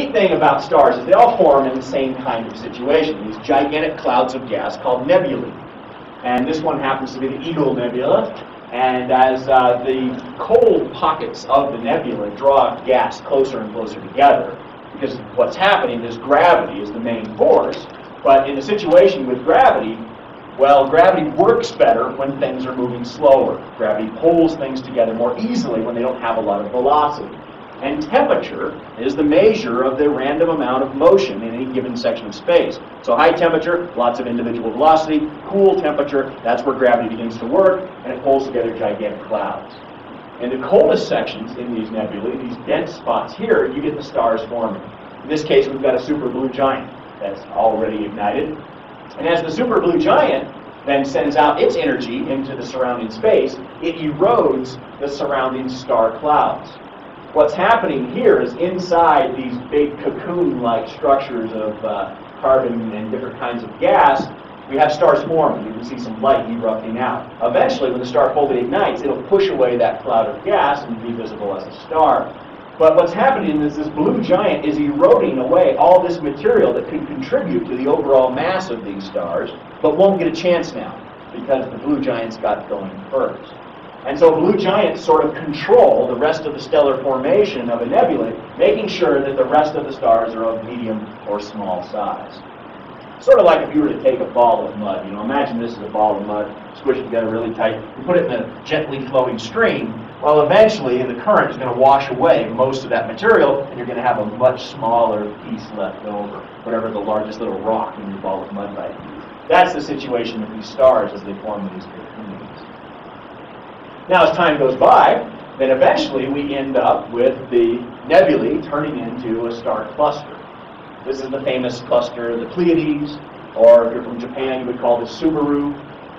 The thing about stars is they all form in the same kind of situation, these gigantic clouds of gas called nebulae. And this one happens to be the Eagle Nebula. And as the cold pockets of the nebula draw gas closer and closer together, because what's happening is gravity is the main force, but in a situation with gravity, well, gravity works better when things are moving slower. Gravity pulls things together more easily when they don't have a lot of velocity. And temperature is the measure of the random amount of motion in any given section of space. So high temperature, lots of individual velocity. Cool temperature, that's where gravity begins to work, and it pulls together gigantic clouds. In the coldest sections in these nebulae, these dense spots here, you get the stars forming. In this case, we've got a super blue giant that's already ignited. And as the super blue giant then sends out its energy into the surrounding space, it erodes the surrounding star clouds. What's happening here is inside these big cocoon-like structures of carbon and different kinds of gas, we have stars forming. You can see some light erupting out. Eventually, when the star fully ignites, it'll push away that cloud of gas and be visible as a star. But what's happening is this blue giant is eroding away all this material that could contribute to the overall mass of these stars, but won't get a chance now because the blue giants got going first. And so blue giants sort of control the rest of the stellar formation of a nebula, making sure that the rest of the stars are of medium or small size. Sort of like if you were to take a ball of mud. You know, imagine this is a ball of mud, squish it together really tight, you put it in a gently flowing stream. Well, eventually the current is going to wash away most of that material, and you're going to have a much smaller piece left over, whatever the largest little rock in your ball of mud might be. That's the situation with these stars as they form these cocoons. Now, as time goes by, then eventually we end up with the nebulae turning into a star cluster. This is the famous cluster of the Pleiades, or if you're from Japan, you would call this Subaru.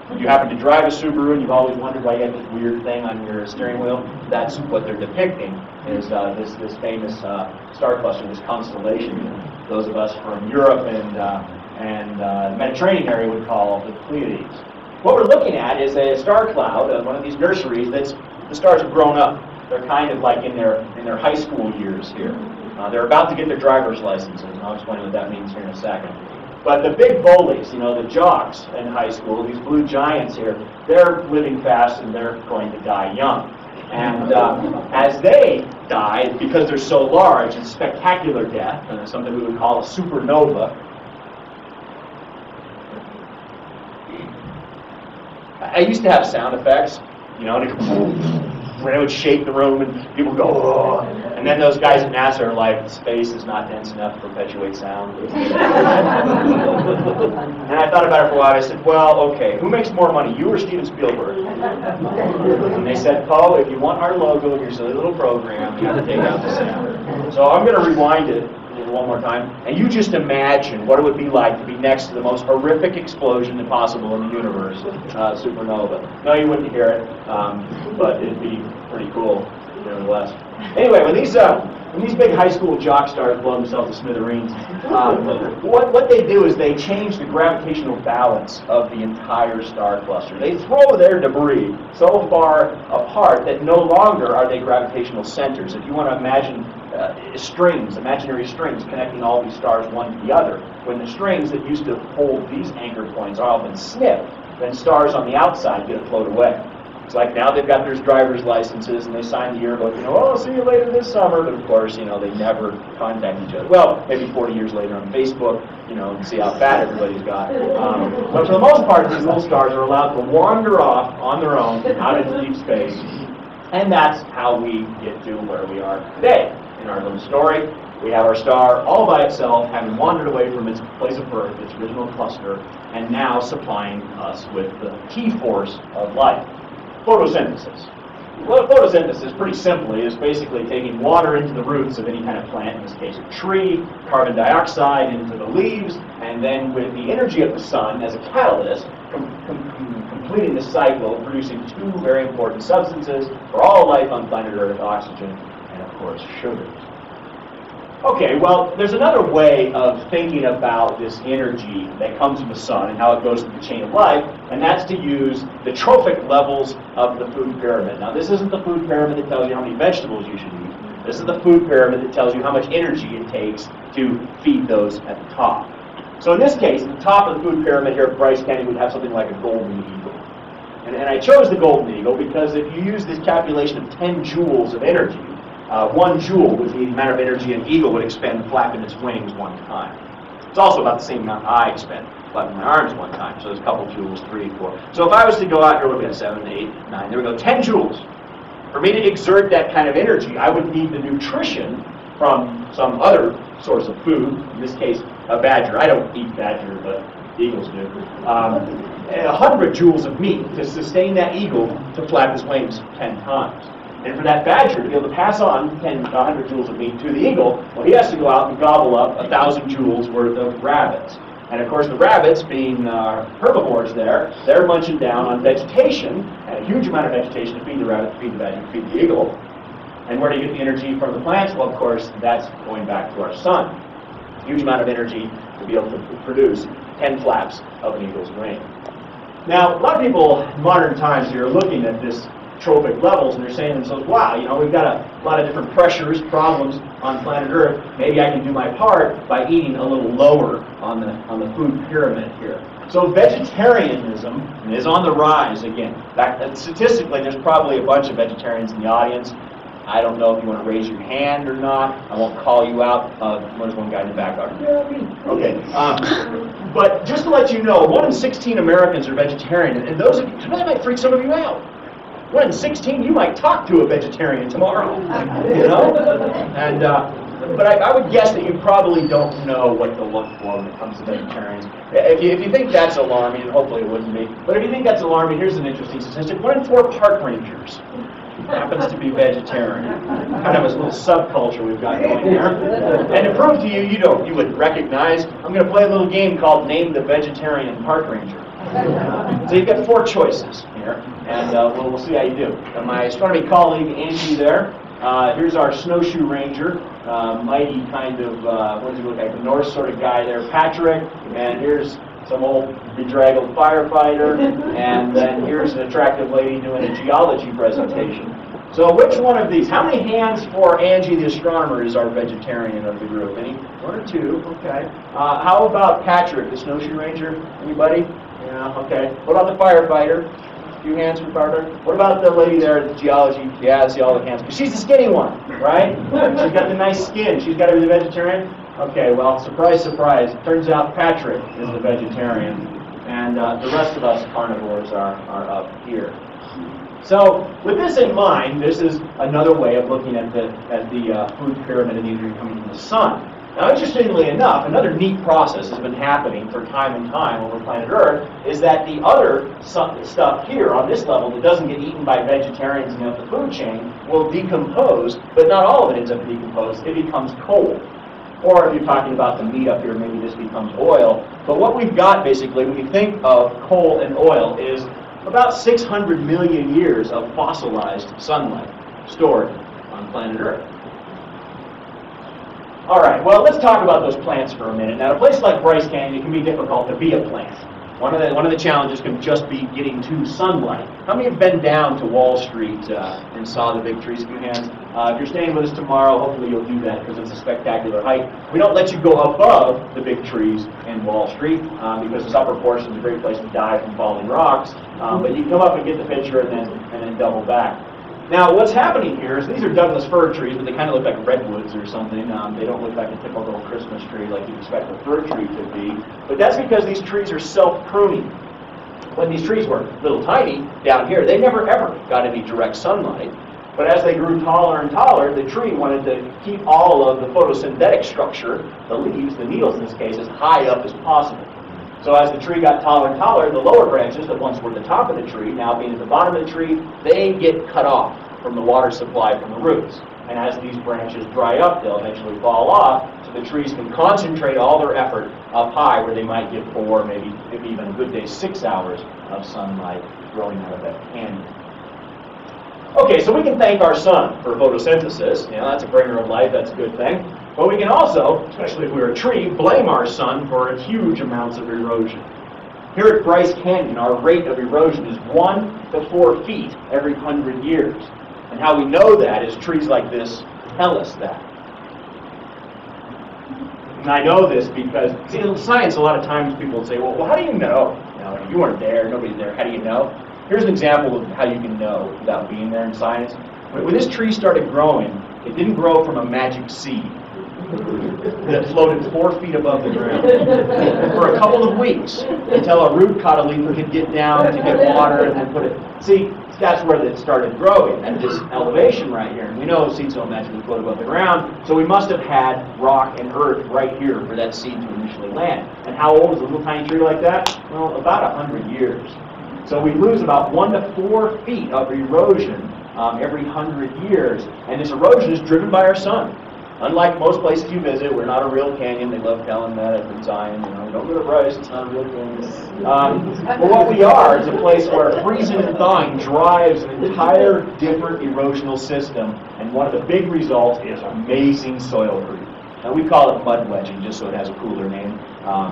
If you happen to drive a Subaru and you've always wondered why you have this weird thing on your steering wheel, that's what they're depicting, is this famous star cluster, this constellation. Those of us from Europe and the Mediterranean area would call the Pleiades. What we're looking at is a star cloud, one of these nurseries that's the stars have grown up. They're kind of like in their high school years here. They're about to get their driver's licenses, and I'll explain what that means here in a second. But the big bullies, you know, the jocks in high school, these blue giants here, they're living fast and they're going to die young. And as they die, because they're so large, it's spectacular death, and it's something we would call a supernova. I used to have sound effects, you know, and it would shake the room and people go, oh. And then those guys at NASA are like, space is not dense enough to perpetuate sound. And I thought about it for a while. I said, well, okay, who makes more money, you or Steven Spielberg? And they said, oh, if you want our logo in your silly little program, you have to take out the sound. So I'm going to rewind it one more time, and you just imagine what it would be like to be next to the most horrific explosion possible in the universe, supernova. No, you wouldn't hear it, but it'd be pretty cool, nevertheless. Anyway, when these big high school jock stars blow themselves to smithereens, what they do is they change the gravitational balance of the entire star cluster. They throw their debris so far apart that no longer are they gravitational centers. If you want to imagine strings, imaginary strings connecting all these stars one to the other, when the strings that used to hold these anchor points are all been snipped, then stars on the outside get to float away. It's like now they've got their driver's licenses and they sign the yearbook, oh, I'll see you later this summer, but of course, they never contact each other. Well, maybe 40 years later on Facebook, and see how fat everybody's got. But for the most part, these little stars are allowed to wander off on their own out into deep space, and that's how we get to where we are today. In our little story, we have our star all by itself, having wandered away from its place of birth, its original cluster, and now supplying us with the key force of life. Photosynthesis. Well, photosynthesis, pretty simply, is basically taking water into the roots of any kind of plant, in this case a tree, carbon dioxide into the leaves, and then with the energy of the sun as a catalyst, completing the cycle, producing two very important substances for all life on planet Earth, oxygen and, of course, sugars. Okay, well, there's another way of thinking about this energy that comes from the sun and how it goes through the chain of life, and that's to use the trophic levels of the food pyramid. Now, this isn't the food pyramid that tells you how many vegetables you should eat. This is the food pyramid that tells you how much energy it takes to feed those at the top. So in this case, the top of the food pyramid here at Bryce Canyon would have something like a golden eagle. And I chose the golden eagle because if you use this calculation of 10 joules of energy, 1 joule would be the amount of energy an eagle would expend flapping its wings one time. It's also about the same amount I expend flapping my arms one time. So there's a couple joules, 3, 4. So if I was to go out here, what do we have, 7, 8, 9, there we go, 10 joules. For me to exert that kind of energy, I would need the nutrition from some other source of food, in this case, a badger. I don't eat badger, but eagles do. 100 joules of meat to sustain that eagle to flap his wings 10 times. And for that badger to be able to pass on 100 joules of meat to the eagle, well, he has to go out and gobble up 1,000 joules worth of rabbits. And of course, the rabbits, being herbivores there, they're munching down on vegetation, and a huge amount of vegetation to feed the rabbit, to feed the badger, to feed the eagle. And where do you get the energy from the plants? Well, of course, that's going back to our sun. Huge amount of energy to be able to produce 10 flaps of an eagle's wing. Now, a lot of people in modern times here are looking at this trophic levels, and they're saying to themselves, wow, you know, we've got a lot of different pressures, problems on planet Earth. Maybe I can do my part by eating a little lower on the food pyramid here. So vegetarianism is on the rise again. In fact, statistically, there's probably a bunch of vegetarians in the audience. I don't know if you want to raise your hand or not. I won't call you out. There's one guy in the back. Yeah, me. Okay. But just to let you know, 1 in 16 Americans are vegetarian, and that might freak some of you out. 1 in 16, you might talk to a vegetarian tomorrow, you know? And but I would guess that you probably don't know what to look for when it comes to vegetarians. If you think that's alarming, and hopefully it wouldn't be, but if you think that's alarming, here's an interesting statistic. 1 in 4 park rangers happens to be vegetarian. Kind of a little subculture we've got going here. And to prove to you, you would recognize, I'm going to play a little game called Name the Vegetarian Park Ranger. So you've got 4 choices here, and we'll see how you do. My astronomy colleague, Angie, there. Here's our snowshoe ranger, mighty kind of, what does he look like, the Norse sort of guy there, Patrick, and here's some old bedraggled firefighter, and then here's an attractive lady doing a geology presentation. So which one of these, how many hands for Angie the astronomer is our vegetarian of the group? Any? 1 or 2, okay. How about Patrick, the snowshoe ranger? Anybody? Yeah, okay. What about the firefighter? A few hands for the firefighter. What about the lady there at the geology? Yeah, I see all the hands. Because she's the skinny one, right? She's got the nice skin. She's got to be the vegetarian? Okay, well, surprise, surprise. Turns out Patrick is the vegetarian. And the rest of us carnivores are up here. So, with this in mind, this is another way of looking at the food pyramid and the energy coming from the sun. Now, interestingly enough, another neat process has been happening for time and time over planet Earth is that the other stuff here on this level that doesn't get eaten by vegetarians in the food chain will decompose, but not all of it ends up decomposed. It becomes coal. Or if you're talking about the meat up here, maybe this becomes oil. But what we've got, basically, when you think of coal and oil, is about 600 million years of fossilized sunlight stored on planet Earth. All right, well, let's talk about those plants for a minute. Now, in a place like Bryce Canyon, it can be difficult to be a plant. One of the challenges can just be getting to sunlight. How many have been down to Wall Street and saw the big trees? A few hands. If you're staying with us tomorrow, hopefully you'll do that because it's a spectacular hike. We don't let you go above the big trees in Wall Street because this upper portion is a great place to die from falling rocks. But you can come up and get the picture and then double back. Now, what's happening here is these are Douglas fir trees, but they kind of look like redwoods or something. They don't look like a typical Christmas tree like you'd expect a fir tree to be. But that's because these trees are self-pruning. When these trees were little tiny down here, they never ever got any direct sunlight. But as they grew taller and taller, the tree wanted to keep all of the photosynthetic structure, the leaves, the needles in this case, as high up as possible. So as the tree got taller and taller, the lower branches that once were the top of the tree, now being at the bottom of the tree, they get cut off from the water supply from the roots. And as these branches dry up, they'll eventually fall off, so the trees can concentrate all their effort up high where they might get 4, maybe even a good day 6 hours of sunlight growing out of that canyon. Okay, so we can thank our sun for photosynthesis. You know, that's a bringer of life, that's a good thing. But we can also, especially if we're a tree, blame our sun for huge amounts of erosion. Here at Bryce Canyon, our rate of erosion is 1 to 4 feet every 100 years. And how we know that is trees like this tell us that? And I know this because, see, in science, a lot of times people will say, well, how do you know? You weren't there, nobody's there, how do you know? Here's an example of how you can know without being there in science. When this tree started growing, it didn't grow from a magic seed that floated 4 feet above the ground for a couple of weeks until a root caught a leaf and could get down to get water and then put it. See, that's where it started growing, at this elevation right here. And we know seeds don't magically float above the ground, so we must have had rock and earth right here for that seed to initially land. And how old is a little tiny tree like that? Well, about 100 years. So we lose about 1 to 4 feet of erosion every 100 years, and this erosion is driven by our sun. Unlike most places you visit, we're not a real canyon. They love telling that in Zion. Don't go to Bryce, it's not a real canyon. But what we are is a place where freezing and thawing drives an entire different erosional system, and one of the big results is amazing soil creep. Now we call it mud wedging, just so it has a cooler name,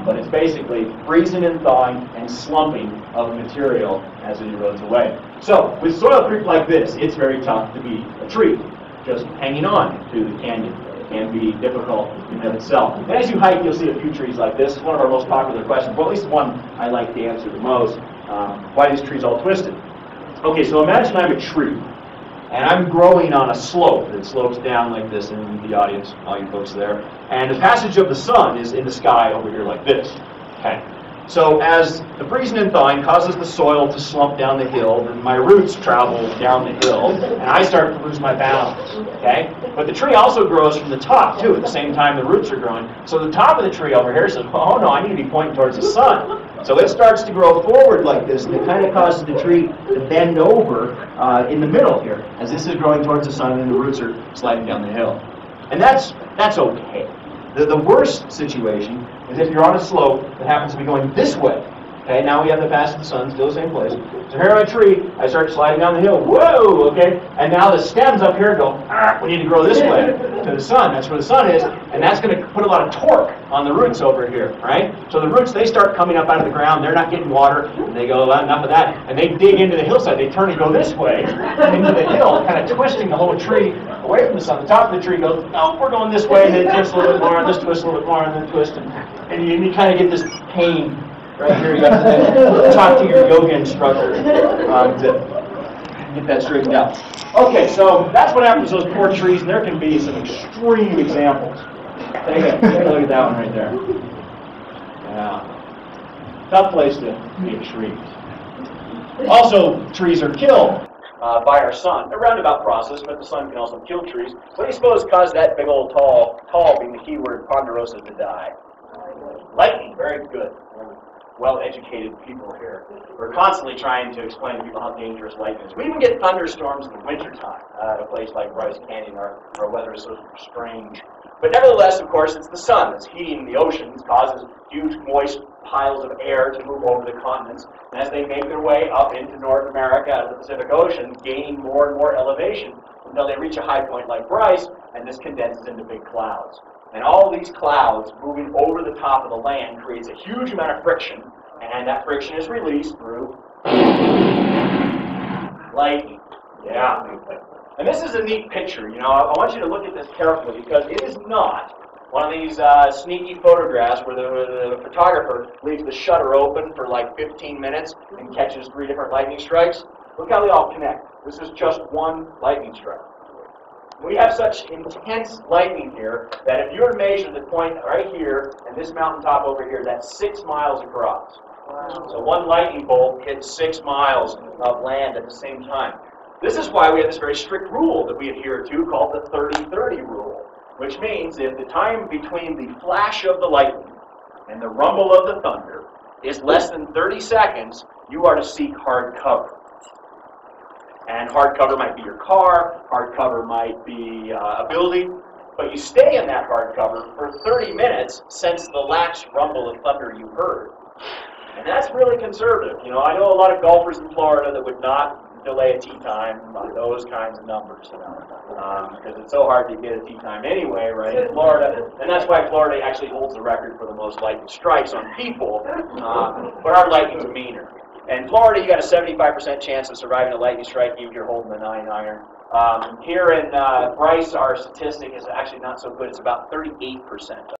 but it's basically freezing and thawing and slumping of material as it erodes away. So with soil creep like this, it's very tough to be a tree just hanging on to the canyon. Can be difficult in and of itself. And as you hike, you'll see a few trees like this. It's one of our most popular questions, well, at least one I like to answer the most. Why are these trees all twisted? Okay, so imagine I'm a tree, and I'm growing on a slope that slopes down like this in the audience, all you folks there, and the passage of the sun is in the sky over here like this. Okay. So as the freezing and thawing causes the soil to slump down the hill, then my roots travel down the hill, and I start to lose my balance. Okay? But the tree also grows from the top, too, at the same time the roots are growing. So the top of the tree over here says, oh no, I need to be pointing towards the sun. So it starts to grow forward like this, and it kind of causes the tree to bend over in the middle here, as this is growing towards the sun and the roots are sliding down the hill. And that's okay. The worst situation is if you're on a slope that happens to be going this way. Okay, now we have the path of the sun, still the same place. So here on a tree, I start sliding down the hill. Whoa, okay? And now the stems up here go, we need to grow this way to the sun. That's where the sun is. And that's going to put a lot of torque on the roots over here, right? So the roots, they start coming up out of the ground. They're not getting water. And they go, enough of that. And they dig into the hillside. They turn and go this way into the hill, kind of twisting the whole tree away from the sun. The top of the tree goes, no, we're going this way. And then it twists a little bit more, and this twists a little bit more, and then twist. And you kind of get this pain right here. You have to talk to your yoga instructor to get that straightened out. Okay, so that's what happens to those poor trees, and there can be some extreme examples. Take a look at that one right there. Yeah. Tough place to be a tree. Also, trees are killed by our sun. A roundabout process, but the sun can also kill trees. What do you suppose caused that big old tall being the key word, ponderosa, to die? Lightning, very good. Well-educated people here. We're constantly trying to explain to people how dangerous lightning is. We even get thunderstorms in the wintertime at a place like Bryce Canyon. Our weather is so strange. But nevertheless, of course, it's the sun that's heating the oceans, causes huge moist piles of air to move over the continents. And as they make their way up into North America out of the Pacific Ocean, gaining more and more elevation until they reach a high point like Bryce, and this condenses into big clouds. And all these clouds moving over the top of the land creates a huge amount of friction, and that friction is released through lightning. Yeah. And this is a neat picture. I want you to look at this carefully, because it is not one of these sneaky photographs where the photographer leaves the shutter open for like 15 minutes and catches 3 different lightning strikes. Look how they all connect. This is just one lightning strike. We have such intense lightning here that if you were to measure the point right here and this mountaintop over here, that's 6 miles across. Wow. So one lightning bolt hits 6 miles of land at the same time. This is why we have this very strict rule that we adhere to called the 30-30 rule, which means if the time between the flash of the lightning and the rumble of the thunder is less than 30 seconds, you are to seek hard cover. And hard cover might be your car, hard cover might be a building, but you stay in that hard cover for 30 minutes since the last rumble of thunder you heard. And that's really conservative. I know a lot of golfers in Florida that would not delay a tee time by those kinds of numbers, because it's so hard to get a tee time anyway, right, in Florida. And that's why Florida actually holds the record for the most lightning strikes on people, but our lightning's meaner. In Florida, you got a 75% chance of surviving a lightning strike even if you're holding a 9-iron. Here in Bryce, our statistic is actually not so good. It's about 38%